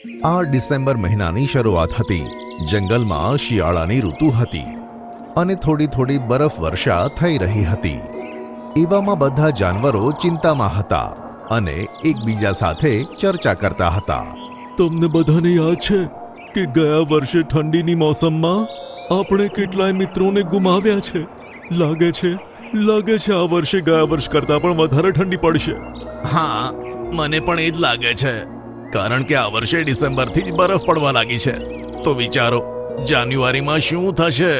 આ ડિસેમ્બર મહિનાની શરૂઆત હતી. જંગલમાં શિયાળાની ઋતુ હતી અને થોડી થોડી બરફ વર્ષા થઈ રહી હતી. એવામાં બધા જાનવરો ચિંતામાં હતા અને એકબીજા સાથે ચર્ચા કરતા હતા. તમને બધાને યાદ છે કે ગયા વર્ષે ઠંડીની મોસમમાં આપણે કેટલાય મિત્રોને ગુમાવ્યા છે. લાગે છે આ વર્ષે ગયા વર્ષ કરતાં પણ વધારે ઠંડી પડશે. હા, મને પણ એ જ લાગે છે, કારણ કે આ વર્ષે ડિસેમ્બરથી જ બરફ પડવા લાગી છે. તો વિચારો જાન્યુઆરીમાં શું થશે.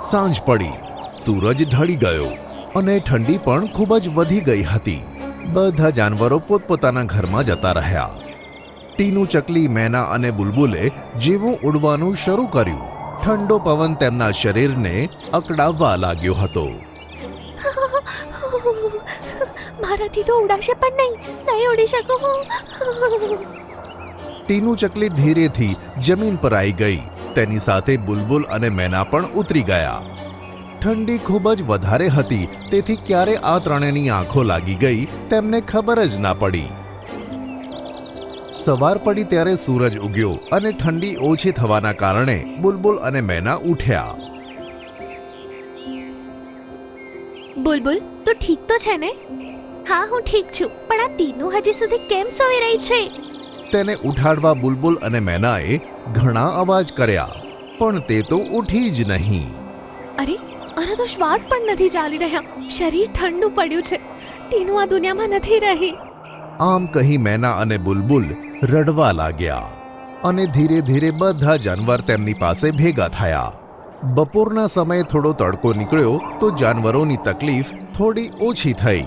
સાંજ પડી, સૂરજ ઢળી ગયો અને ઠંડી પણ ખૂબ જ વધી ગઈ હતી. બધા જાનવરો પોતપોતાના ઘરમાં જતા રહ્યા. ટીનું, ચકલી, મેના અને બુલબુલે જેવું ઉડવાનું શરૂ કર્યું, ઠંડો પવન તેમના શરીરને અકળાવવા લાગ્યો હતો. મારાથી તો ઉડાશે પણ નહીં ઉડી શકું હું. ટીનું, ચકલી ધીરેથી જમીન પર આવી ગઈ. તેની સાથે બુલબુલ અને મેના પણ ઉતરી ગયા. ઠંડી ખૂબ જ વધારે હતી, તેથી ક્યારે આ ત્રણેયની આંખો લાગી ગઈ તેમને ખબર જ ના પડી. સવાર પડી ત્યારે સૂરજ ઉગ્યો અને ઠંડી ઓછી થવાના કારણે બુલબુલ અને મેના ઉઠ્યા. બુલબુલ, તું ઠીક તો છે ને? હા, હું ઠીક છું, પણ આ ટીનું હજી સુધી કેમ સૂઈ રહી છે? તેને ઉઠાડવા બુલબુલ અને મેનાએ ઘણા અવાજ કર્યા, પણ તે તો ઉઠી જ નહીં. અરે, આના તો શ્વાસ પણ નથી ચાલી રહ્યા. શરીર ઠંડુ પડ્યું છે. ટીનું આ દુનિયામાં નથી રહી. આમ કહી મેના અને બુલબુલ રડવા લાગ્યા અને ધીરે ધીરે બધા જાનવર તેમની પાસે ભેગા થયા. બપોરના સમયે થોડો તડકો નીકળ્યો તો જાનવરોની તકલીફ થોડી ઓછી થઈ.